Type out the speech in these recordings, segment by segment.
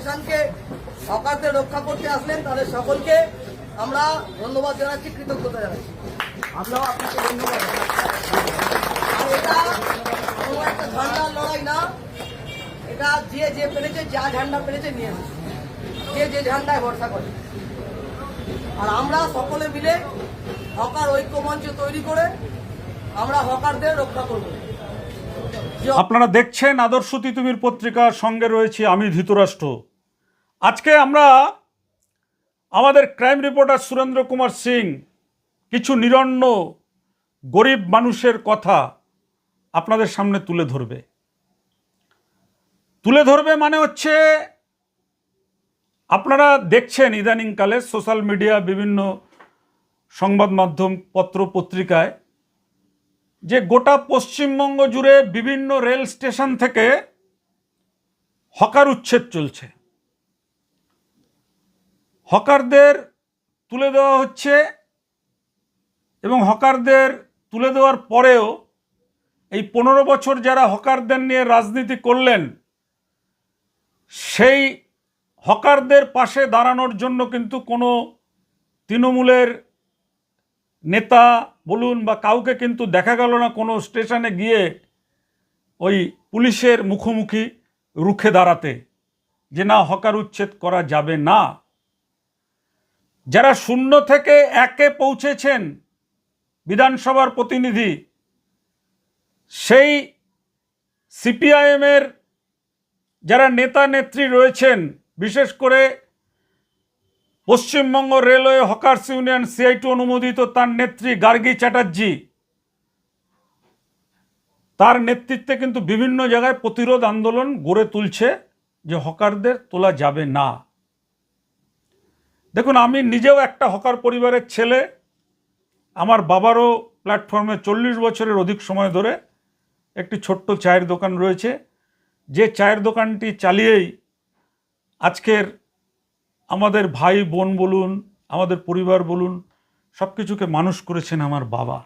স্টেশনকে হকারদের রক্ষা করতে আসলেন তাদের সকলকে আমরা ধন্যবাদ জানাচ্ছি, কৃতজ্ঞতা জানাচ্ছি। আমরাও আপনাকে ধন্যবাদ জানাচ্ছি। আর এটা কোনো একটা ঝান্ডার লড়াই না, এটা যে পেরেছে, যা ঝান্ডা পেরেছে নিয়ে এসেছে, যে ঝান্ডায় ভরসা করে। আর আমরা সকলে মিলে হকার ঐক্য মঞ্চ তৈরি করে আমরা হকারদের রক্ষা করব। আপনারা দেখছেন আদর্শ তিতুমির পত্রিকার সঙ্গে রয়েছি আমি ধৃতরাষ্ট্র। আজকে আমরা আমাদের ক্রাইম রিপোর্টার সুরেন্দ্র কুমার সিং কিছু নিরন্ন গরিব মানুষের কথা আপনাদের সামনে তুলে ধরবে মানে হচ্ছে, আপনারা দেখছেন ইদানিংকালে সোশ্যাল মিডিয়া, বিভিন্ন সংবাদ মাধ্যম, পত্র পত্রিকায় যে গোটা পশ্চিমবঙ্গ জুড়ে বিভিন্ন রেল স্টেশন থেকে হকার উচ্ছেদ চলছে। হকারদের তুলে দেওয়া হচ্ছে এবং হকারদের তুলে দেওয়ার পরেও এই 15 বছর যারা হকারদের নিয়ে রাজনীতি করলেন, সেই হকারদের পাশে দাঁড়ানোর জন্য কিন্তু কোনো তৃণমূলের নেতা বলুন বা কাউকে কিন্তু দেখা গেল না কোনো স্টেশনে গিয়ে ওই পুলিশের মুখোমুখি রুখে দাঁড়াতে, যে না হকার উচ্ছেদ করা যাবে না। যারা 0 থেকে 1-এ পৌঁছেছেন বিধানসভার প্রতিনিধি, সেই সিপিআইএমের যারা নেতা নেত্রী রয়েছেন, বিশেষ করে Paschimbanga railway hawkers union CIT অনুমোদিত তার নেত্রী গার্গী চ্যাটার্জি, তার নেতৃত্বে কিন্তু বিভিন্ন জায়গায় প্রতিরোধ আন্দোলন গড়ে তুলছে যে হকারদের তোলা যাবে না। দেখুন, আমি নিজেও একটা হকার পরিবারের ছেলে। আমার বাবারও প্ল্যাটফর্মে 40 বছরের অধিক সময় ধরে একটি ছোট্ট চায়ের দোকান রয়েছে, যে চায়ের দোকানটি চালিয়েই আজকের আমাদের ভাই বোন বলুন, আমাদের পরিবার বলুন, সব কিছুকে মানুষ করেছেন আমার বাবা।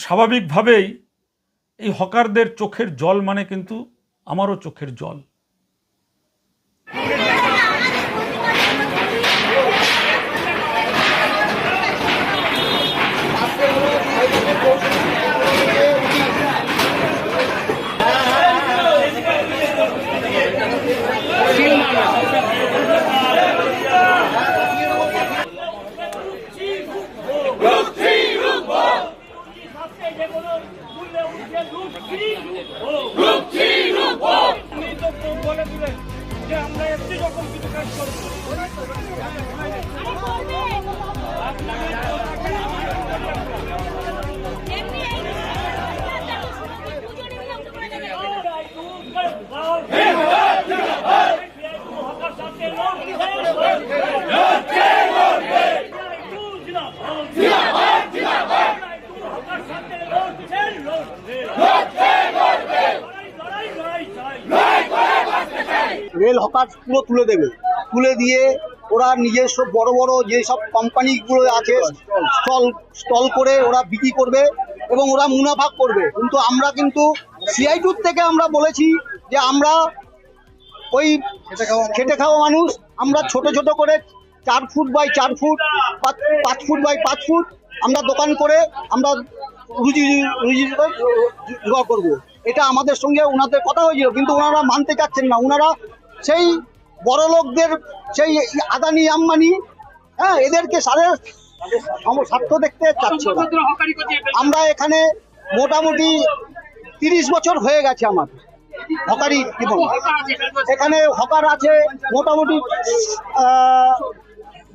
স্বাভাবিকভাবেই এই হকারদের চোখের জল মানে কিন্তু আমারও চোখের জল। রেল হকার পুরো তুলে দিয়ে ওরা নিজস্ব বড় বড় যেসব কোম্পানিগুলো আছে স্টল করে ওরা বিক্রি করবে এবং ওরা মুনাফা করবে। কিন্তু আমরা কিন্তু CIT থেকে আমরা বলেছি যে আমরা ওই খেটে খাওয়া মানুষ, আমরা ছোট ছোট করে 4 foot by 4 foot, 5 foot by 5 foot আমরা দোকান করে আমরা রুজি জোগাড় করবো। এটা আমাদের সঙ্গে ওনাদের কথা হয়েছিল, কিন্তু ওনারা মানতে চাচ্ছেন না। ওনারা সেই বড় লোকদের, সেই আদানি আম্বানি, এদেরকে স্বার্থ দেখতে চাচ্ছে। আমরা এখানে মোটামুটি 30 বছর হয়ে গেছে আমার হকারি জীবন। এখানে হকার আছে মোটামুটি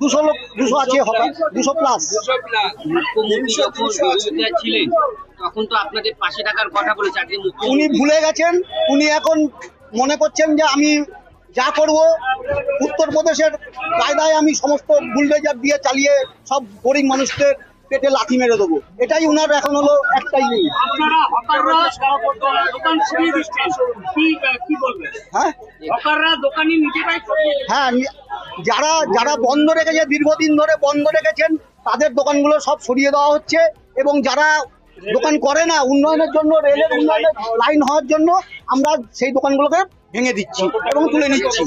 200 আছে হকার, 200 প্লাস। তখন তো আপনাদের পাশে থাকার কথা বলেছে, উনি ভুলে গেছেন। উনি এখন মনে করছেন যে আমি যা করব উত্তরপ্রদেশের কায়দায় আমি সমস্ত বুলডোজার দিয়ে চালিয়ে সব গরিব মানুষদের পেটে লাথি মেরে দেবো। এটাই উনার এখন হলো একটাই নেই। হ্যাঁ, যারা বন্ধ রেখেছে, দীর্ঘদিন ধরে বন্ধ রেখেছেন, তাদের দোকানগুলো সব সরিয়ে দেওয়া হচ্ছে এবং যারা দোকান করে না, উন্নয়নের জন্য, রেলের উন্নয়নের লাইন হওয়ার জন্য আমরা সেই দোকানগুলোকে ভেঙে দিচ্ছি এবং তুলে নিচ্ছি।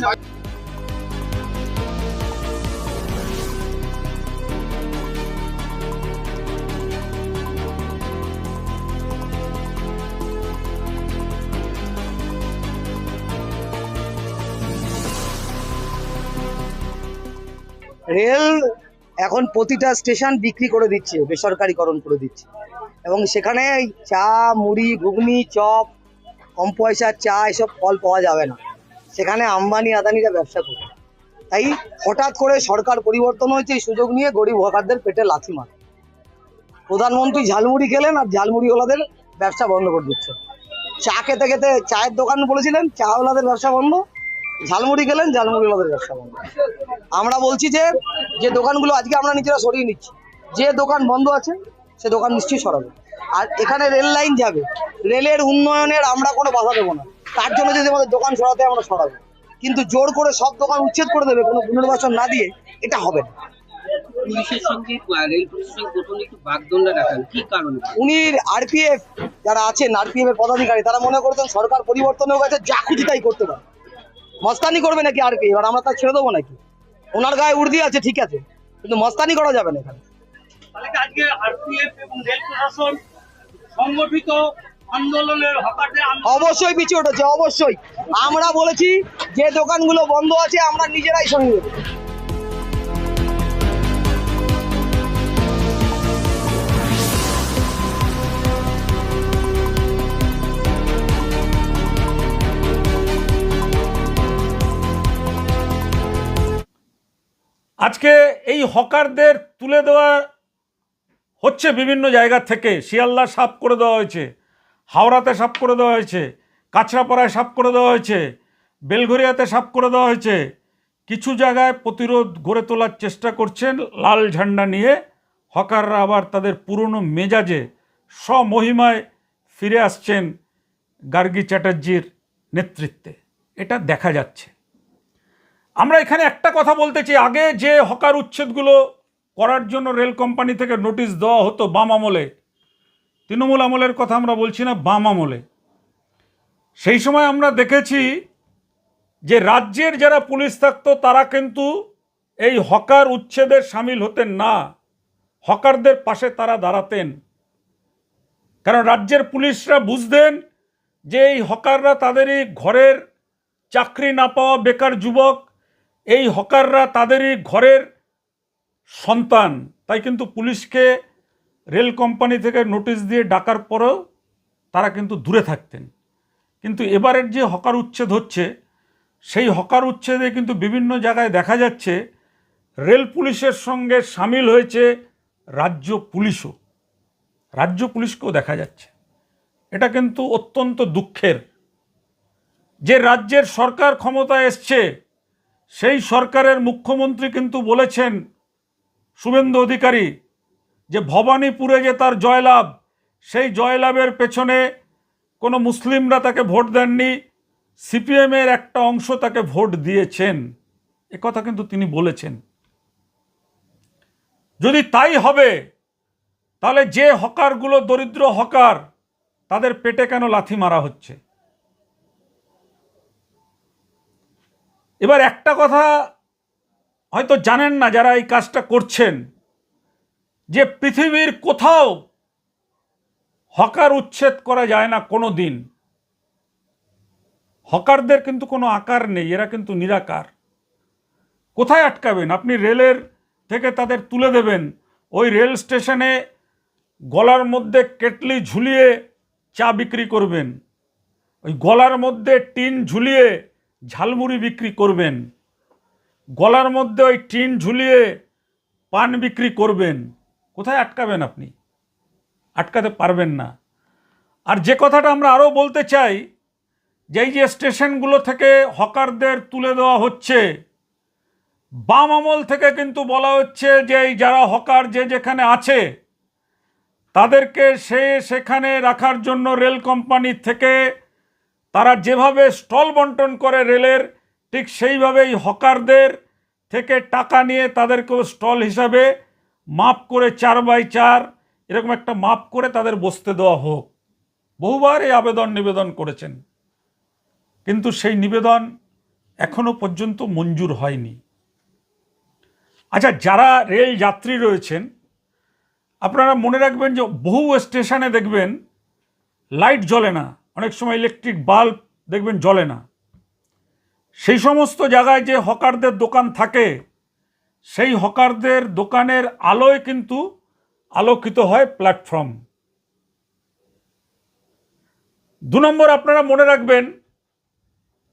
রেল এখন প্রতিটা স্টেশন বিক্রি করে দিচ্ছে, বেসরকারিকরণ করে দিচ্ছে, এবং সেখানে চা, মুড়ি, ঘুগনি, চপ, কম পয়সার চা এসব ফল পাওয়া যাবে না। সেখানে আম্বানি আদানিরা ব্যবসা করে। তাই হঠাৎ করে সরকার পরিবর্তন হয়েছে, এই সুযোগ নিয়ে গরিব হকারদের পেটে লাথি মারে। প্রধানমন্ত্রী ঝালমুড়ি খেলেন আর ঝালমুড়িওয়ালাদের ব্যবসা বন্ধ করে দিচ্ছে। চা খেতে খেতে চায়ের দোকান বলেছিলেন, চাওয়ালাদের ব্যবসা বন্ধ, ঝালমুড়ি খেলেন, ঝালমুড়িওয়ালাদের ব্যবসা বন্ধ। আমরা বলছি যে দোকানগুলো আজকে আমরা নিজেরা সরিয়ে নিচ্ছি, যে দোকান বন্ধ আছে সে দোকান নিশ্চয়ই সরাবে। আর এখানে রেল লাইন যাবে, রেলের উন্নয়নের আমরা কোনো বাধা দেবো না, তার জন্য যদি আমাদের দোকান সরাতে আমরা সরাবো, কিন্তু জোর করে সব দোকান উচ্ছেদ করে দেবে কোনো পুনর্বাসন না দিয়ে, এটা হবে না। পুলিশের সঙ্গে রেল পুলিশের সঙ্গে প্রথমে একটু বাগদণ্ডা দেখান, কি কারণে? উনি আরপিএফ যারা আছেন, আরপিএফ এর পদাধিকারী, তারা মনে করতেন সরকার পরিবর্তন হয়ে গেছে, যা খুশি তাই করতে পারে, মস্তানি করবে নাকি আরপিএফ, এবার আমরা তা ছেড়ে দেবো নাকি? ওনার গায়ে উর্দি আছে ঠিক আছে, কিন্তু মস্তানি করা যাবে না এখানে। আজকে আরপিএফ এবং রেল প্রশাসন সংগঠিত আন্দোলনের হকারদের অবশ্যই পিছিয়ে উঠেছে, অবশ্যই। আমরা বলেছি যে দোকানগুলো বন্ধ আছে আমরা নিজেরাই সরিয়ে দেবো। আজকে এই হকারদের তুলে দেওয়া হচ্ছে বিভিন্ন জায়গা থেকে। শিয়ালদা সাফ করে দেওয়া হয়েছে, হাওড়াতে সাফ করে দেওয়া হয়েছে, কাছড়াপাড়ায় সাফ করে দেওয়া হয়েছে, বেলঘরিয়াতে সাফ করে দেওয়া হয়েছে। কিছু জায়গায় প্রতিরোধ গড়ে তোলার চেষ্টা করছেন লাল ঝান্ডা নিয়ে হকাররা, আবার তাদের পুরনো মেজাজে স্বমহিমায় ফিরে আসছেন গার্গী চ্যাটার্জির নেতৃত্বে। এটা দেখা যাচ্ছে। আমরা এখানে একটা কথা বলতে চাই, আগে যে হকার উচ্ছেদগুলো করার জন্য রেল কোম্পানি থেকে নোটিশ দেওয়া হতো বাম আমলে, তৃণমূল আমলের কথা আমরা বলছি না, বাম আমলে, সেই সময় আমরা দেখেছি যে রাজ্যের যারা পুলিশ থাকতো তারা কিন্তু এই হকার উচ্ছেদে সামিল হতেন না, হকারদের পাশে তারা দাঁড়াতেন। কারণ রাজ্যের পুলিশরা বুঝতেন যে এই হকাররা তাদেরই ঘরের চাকরি না পাওয়া বেকার যুবক, এই হকাররা তাদেরই ঘরের সন্তান। তাই কিন্তু পুলিশকে রেল কোম্পানি থেকে নোটিশ দিয়ে ডাকার পরেও তারা কিন্তু দূরে থাকতেন। কিন্তু এবারের যে হকার উচ্ছেদ হচ্ছে, সেই হকার উচ্ছেদে কিন্তু বিভিন্ন জায়গায় দেখা যাচ্ছে রেল পুলিশের সঙ্গে সামিল হয়েছে রাজ্য পুলিশও, রাজ্য পুলিশকেও দেখা যাচ্ছে। এটা কিন্তু অত্যন্ত দুঃখের। যে রাজ্যের সরকার ক্ষমতায় এসছে সেই সরকারের মুখ্যমন্ত্রী কিন্তু বলেছেন, শুভেন্দু অধিকারী, যে ভবানীপুরে যে তার জয়লাভ, সেই জয়লাভের পেছনে কোনো মুসলিমরা তাকে ভোট দেননি, সিপিএমের একটা অংশ তাকে ভোট দিয়েছেন, একথা কিন্তু তিনি বলেছেন। যদি তাই হবে তাহলে যে হকারগুলো দরিদ্র হকার, তাদের পেটে কেন লাথি মারা হচ্ছে? এবার একটা কথা হয়তো জানেন না যারা এই কাজটা করছেন, যে পৃথিবীর কোথাও হকার উচ্ছেদ করা যায় না কোনো দিন। হকারদের কিন্তু কোনো আকার নেই, এরা কিন্তু নিরাকার। কোথায় আটকাবেন আপনি? রেলের থেকে তাদের তুলে দেবেন, ওই রেল স্টেশনে গলার মধ্যে কেটলি ঝুলিয়ে চা বিক্রি করবেন, ওই গলার মধ্যে টিন ঝুলিয়ে ঝালমুড়ি বিক্রি করবেন, গলার মধ্যে ওই টিন ঝুলিয়ে পান বিক্রি করবেন। কোথায় আটকাবেন আপনি? আটকাতে পারবেন না। আর যে কথাটা আমরা আরও বলতে চাই, যে এই যে স্টেশনগুলো থেকে হকারদের তুলে দেওয়া হচ্ছে, বাম আমল থেকে কিন্তু বলা হচ্ছে যে এই যারা হকার যে যেখানে আছে তাদেরকে সেখানে রাখার জন্য রেল কোম্পানি থেকে তারা যেভাবে স্টল বন্টন করে রেলের, ঠিক সেইভাবেই হকারদের থেকে টাকা নিয়ে তাদেরকেও স্টল হিসাবে মাপ করে 4x4 এরকম একটা মাপ করে তাদের বসতে দেওয়া হোক। বহুবার এই আবেদন নিবেদন করেছেন, কিন্তু সেই নিবেদন এখনো পর্যন্ত মঞ্জুর হয়নি। আচ্ছা, যারা রেল যাত্রী রয়েছেন, আপনারা মনে রাখবেন যে বহু স্টেশনে দেখবেন লাইট জ্বলে না, অনেক সময় ইলেকট্রিক বাল্ব দেখবেন জ্বলে না। সেই সমস্ত জায়গায় যে হকারদের দোকান থাকে, সেই হকারদের দোকানের আলোয় কিন্তু আলোকিত হয় প্ল্যাটফর্ম। 2 নম্বর, আপনারা মনে রাখবেন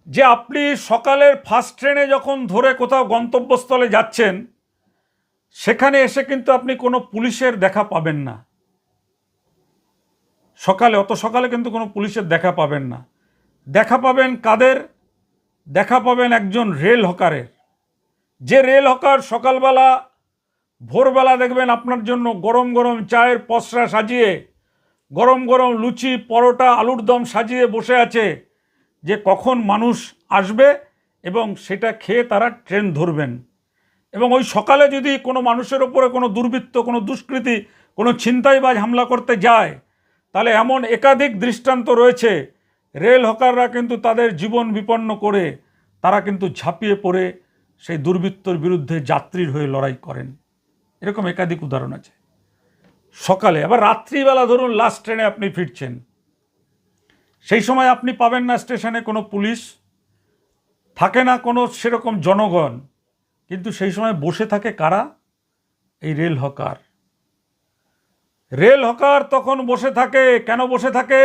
যে আপনি সকালের ফার্স্ট ট্রেনে যখন ধরে কোথাও গন্তব্যস্থলে যাচ্ছেন, সেখানে এসে কিন্তু আপনি কোনো পুলিশের দেখা পাবেন না। অত সকালে কিন্তু কোনো পুলিশের দেখা পাবেন না। দেখা পাবেন কাদের? দেখা পাবেন একজন রেল হকারের। যে রেল হকার সকালবেলা ভোরবেলা দেখবেন আপনার জন্য গরম গরম চায়ের পসরা সাজিয়ে, গরম গরম লুচি পরোটা আলুর দম সাজিয়ে বসে আছে, যে কখন মানুষ আসবে এবং সেটা খেয়ে তারা ট্রেন ধরবেন। এবং ওই সকালে যদি কোনো মানুষের ওপরে কোনো দুর্বৃত্ত, কোনো দুষ্কৃতী, কোনো ছিনতাইবাজ হামলা করতে যায়, তাহলে এমন একাধিক দৃষ্টান্ত রয়েছে, রেল হকাররা কিন্তু তাদের জীবন বিপন্ন করে তারা কিন্তু ঝাঁপিয়ে পড়ে সেই দুর্বৃত্তর বিরুদ্ধে যাত্রীর হয়ে লড়াই করেন। এরকম একাধিক উদাহরণ আছে। সকালে আবার রাত্রিবেলা ধরুন লাস্ট ট্রেনে আপনি ফিরছেন, সেই সময় আপনি পাবেন না স্টেশনে কোনো পুলিশ, থাকে না কোনো সেরকম জনগণ, কিন্তু সেই সময় বসে থাকে কারা? এই রেল হকার। রেল হকার তখন বসে থাকে। কেন বসে থাকে?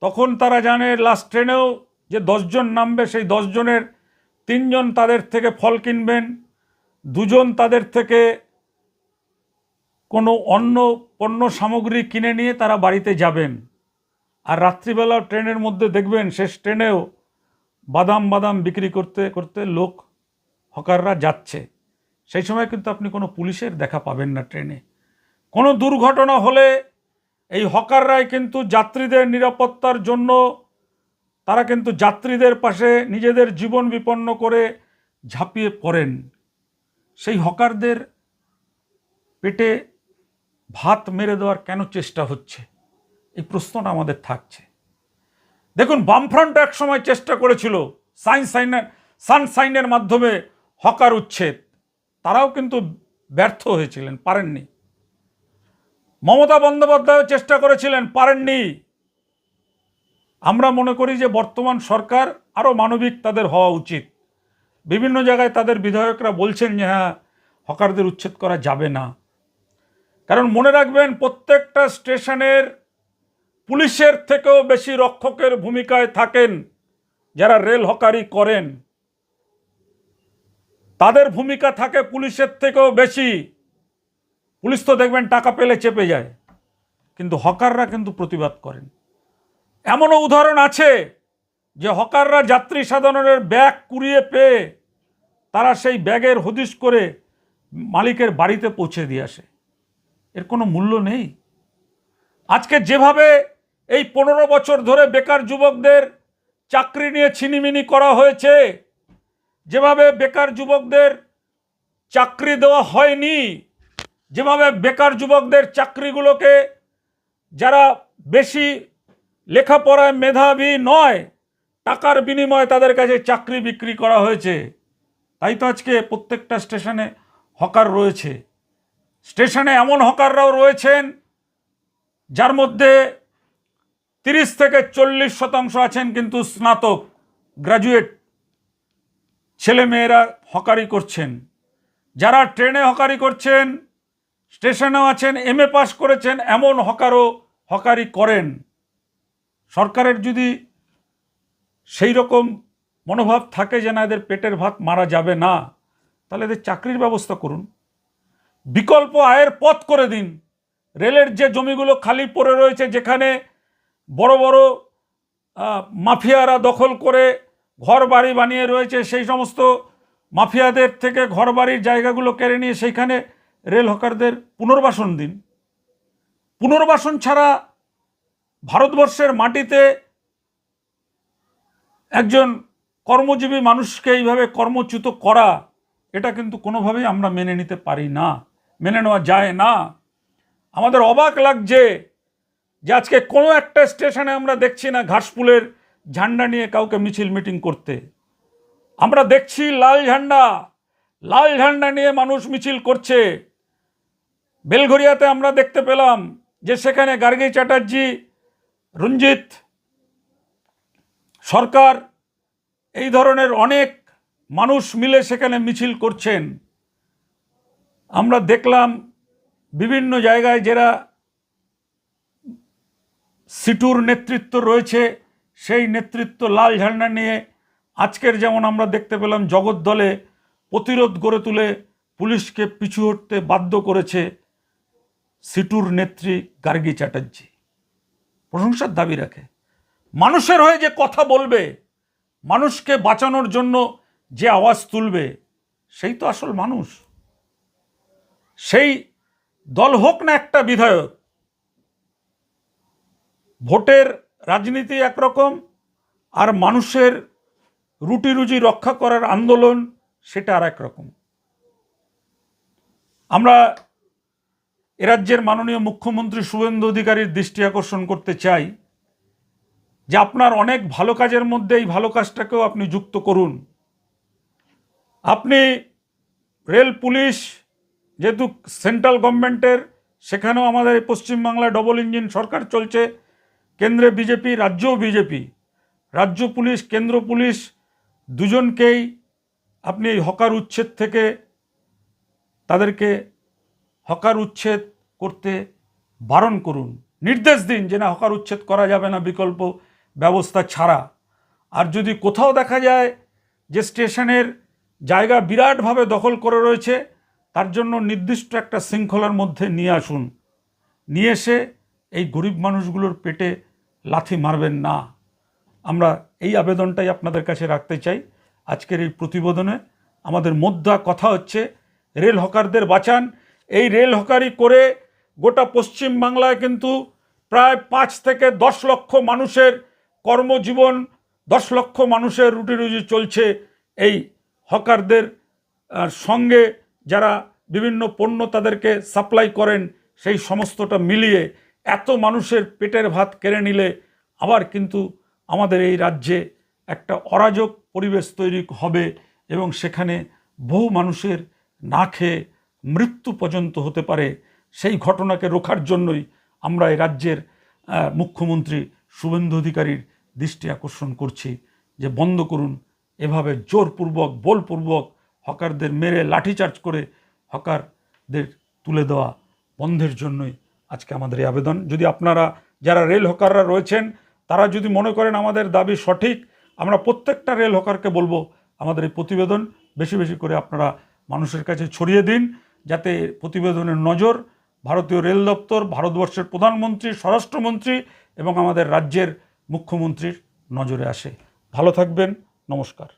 তখন তারা জানে লাস্ট ট্রেনেও যে 10 জন নামবে, সেই 10 জনের 3 জন তাদের থেকে ফল কিনবেন, 2 জন তাদের থেকে কোনো অন্য পণ্য সামগ্রী কিনে নিয়ে তারা বাড়িতে যাবেন। আর রাত্রিবেলা ট্রেনের মধ্যে দেখবেন শেষ ট্রেনেও বাদাম বিক্রি করতে করতে লোক হকাররা যাচ্ছে। সেই সময় কিন্তু আপনি কোনো পুলিশের দেখা পাবেন না ট্রেনে। কোনো দুর্ঘটনা হলে এই হকাররাই কিন্তু যাত্রীদের নিরাপত্তার জন্য তারা কিন্তু যাত্রীদের পাশে নিজেদের জীবন বিপন্ন করে ঝাঁপিয়ে পড়েন। সেই হকারদের পেটে ভাত মেরে দেওয়ার কেন চেষ্টা হচ্ছে, এই প্রশ্নটা আমাদের থাকছে। দেখুন, বামফ্রন্ট এক সময় চেষ্টা করেছিল সানসাইনের মাধ্যমে হকার উচ্ছেদ, তারাও কিন্তু ব্যর্থ হয়েছিলেন, পারেননি। মমতা বন্দ্যোপাধ্যায়ও চেষ্টা করেছিলেন, পারেননি। আমরা মনে করি যে বর্তমান সরকার আরও মানবিক তাদের হওয়া উচিত। বিভিন্ন জায়গায় তাদের বিধায়করা বলছেন যে হ্যাঁ, হকারদের উচ্ছেদ করা যাবে না। কারণ মনে রাখবেন, প্রত্যেকটা স্টেশনের পুলিশের থেকেও বেশি রক্ষকের ভূমিকায় থাকেন যারা রেল হকারি করেন। তাদের ভূমিকা থাকে পুলিশের থেকেও বেশি। পুলিশ তো দেখবেন টাকা পেলে চেপে যায়, কিন্তু হকাররা কিন্তু প্রতিবাদ করেন। এমনও উদাহরণ আছে যে হকাররা যাত্রী সাধারণের ব্যাগ কুড়িয়ে পেয়ে তারা সেই ব্যাগের হদিশ করে মালিকের বাড়িতে পৌঁছে দিয়ে আসে। এর কোনো মূল্য নেই। আজকে যেভাবে এই 15 বছর ধরে বেকার যুবকদের চাকরি নিয়ে ছিনিমিনি করা হয়েছে, যেভাবে বেকার যুবকদের চাকরি দেওয়া হয়নি, যেভাবে বেকার যুবকদের চাকরিগুলোকে যারা বেশি লেখাপড়ায় মেধাবী নয়, টাকার বিনিময়ে তাদের কাছে চাকরি বিক্রি করা হয়েছে, তাই তো আজকে প্রত্যেকটা স্টেশনে হকার রয়েছে। স্টেশনে এমন হকাররাও রয়েছেন যার মধ্যে 30 থেকে 40% আছেন কিন্তু স্নাতক, গ্র্যাজুয়েট ছেলেমেয়েরা হকারি করছেন। যারা ট্রেনে হকারি করছেন, স্টেশনেও আছেন, MA পাস করেছেন, এমন হকারও হকারি করেন। সরকারের যদি সেই রকম মনোভাব থাকে যে না, এদের পেটের ভাত মারা যাবে না, তাহলে এদের চাকরির ব্যবস্থা করুন, বিকল্প আয়ের পথ করে দিন। রেলের যে জমিগুলো খালি পড়ে রয়েছে, যেখানে বড় বড় মাফিয়ারা দখল করে ঘর বাড়ি বানিয়ে রয়েছে, সেই সমস্ত মাফিয়াদের থেকে ঘর বাড়ির জায়গাগুলো কেড়ে নিয়ে সেইখানে রেল হকারদের পুনর্বাসন দিন। পুনর্বাসন ছাড়া ভারতবর্ষের মাটিতে একজন কর্মজীবী মানুষকে এইভাবে কর্মচ্যুত করা, এটা কিন্তু কোনোভাবেই আমরা মেনে নিতে পারি না, মেনে নেওয়া যায় না। আমাদের অবাক লাগছে যে আজকে কোনো একটা স্টেশনে আমরা দেখছি না ঘাসফুলের ঝান্ডা নিয়ে কাউকে মিছিল মিটিং করতে। আমরা দেখছি লাল ঝান্ডা নিয়ে মানুষ মিছিল করছে। বেলঘরিয়াতে আমরা দেখতে পেলাম যে সেখানে গার্গী চ্যাটার্জি, রঞ্জিত সরকার, এই ধরনের অনেক মানুষ মিলে সেখানে মিছিল করছেন। আমরা দেখলাম বিভিন্ন জায়গায় যারা সিটুর নেতৃত্ব রয়েছে সেই নেতৃত্ব লাল ঝান্ডা নিয়ে আজকের যেমন আমরা দেখতে পেলাম জগদ্দলে প্রতিরোধ গড়ে তুলে পুলিশকে পিছু হটতে বাধ্য করেছে সিটুর নেত্রী গার্গী চ্যাটার্জি। প্রশংসার দাবি রাখে। মানুষের হয়ে যে কথা বলবে, মানুষকে বাঁচানোর জন্য যে আওয়াজ তুলবে, সেই তো আসল মানুষ। সেই দল হোক না একটা বিধায়ক, ভোটের রাজনীতি একরকম, আর মানুষের রুটি রুজি রক্ষা করার আন্দোলন সেটা আর একরকম। আমরা এ রাজ্যের মাননীয় মুখ্যমন্ত্রী শুভেন্দু অধিকারীর দৃষ্টি আকর্ষণ করতে চাই যে আপনার অনেক ভালো কাজের মধ্যে এই ভালো কাজটাকেও আপনি যুক্ত করুন। আপনি রেল পুলিশ, যেহেতু সেন্ট্রাল গভর্নমেন্টের, সেখানেও আমাদের পশ্চিমবাংলায় ডবল ইঞ্জিন সরকার চলছে, কেন্দ্রে বিজেপি, রাজ্যও বিজেপি, রাজ্য পুলিশ কেন্দ্র পুলিশ দুজনকেই আপনি এই হকার উচ্ছেদ থেকে তাদেরকে হকার উচ্ছেদ করতে বারণ করুন, নির্দেশ দিন যে না, হকার উচ্ছেদ করা যাবে না বিকল্প ব্যবস্থা ছাড়া। আর যদি কোথাও দেখা যায় যে স্টেশনের জায়গা বিরাটভাবে দখল করে রয়েছে, তার জন্য নির্দিষ্ট একটা শৃঙ্খলার মধ্যে নিয়ে আসুন। নিয়ে এসে এই গরিব মানুষগুলোর পেটে লাথি মারবেন না। আমরা এই আবেদনটাই আপনাদের কাছে রাখতে চাই। আজকের এই প্রতিবেদনে আমাদের মোদ্দা কথা হচ্ছে রেল হকারদের বাঁচান। এই রেল হকারি করে গোটা পশ্চিম বাংলায় কিন্তু প্রায় 5 থেকে 10 লক্ষ মানুষের কর্মজীবন, 10 লক্ষ মানুষের রুটি রুজি চলছে এই হকারদের সঙ্গে। যারা বিভিন্ন পণ্য তাদেরকে সাপ্লাই করেন, সেই সমস্তটা মিলিয়ে এত মানুষের পেটের ভাত কেড়ে নিলে আবার কিন্তু আমাদের এই রাজ্যে একটা অরাজক পরিবেশ তৈরি হবে এবং সেখানে বহু মানুষের না খেয়ে মৃত্যু পর্যন্ত হতে পারে। সেই ঘটনাকে রোখার জন্যই আমরা এই রাজ্যের মুখ্যমন্ত্রী শুভেন্দু অধিকারীর দৃষ্টি আকর্ষণ করছি যে বন্ধ করুন এভাবে জোরপূর্বক, বলপূর্বক হকারদের মেরে লাঠিচার্জ করে হকারদের তুলে দেওয়া বন্ধের জন্যই আজকে আমাদের এই আবেদন। যদি আপনারা যারা রেল হকাররা রয়েছেন তারা যদি মনে করেন আমাদের দাবি সঠিক, আমরা প্রত্যেকটা রেল হকারকে বলবো আমাদের এই প্রতিবেদন বেশি বেশি করে আপনারা মানুষের কাছে ছড়িয়ে দিন, যাতে প্রতিবেদনের নজর ভারতীয় রেল দপ্তর, ভারতবর্ষের প্রধানমন্ত্রী, স্বরাষ্ট্রমন্ত্রী এবং আমাদের রাজ্যের মুখ্যমন্ত্রীর নজরে আসে। ভালো থাকবেন, নমস্কার।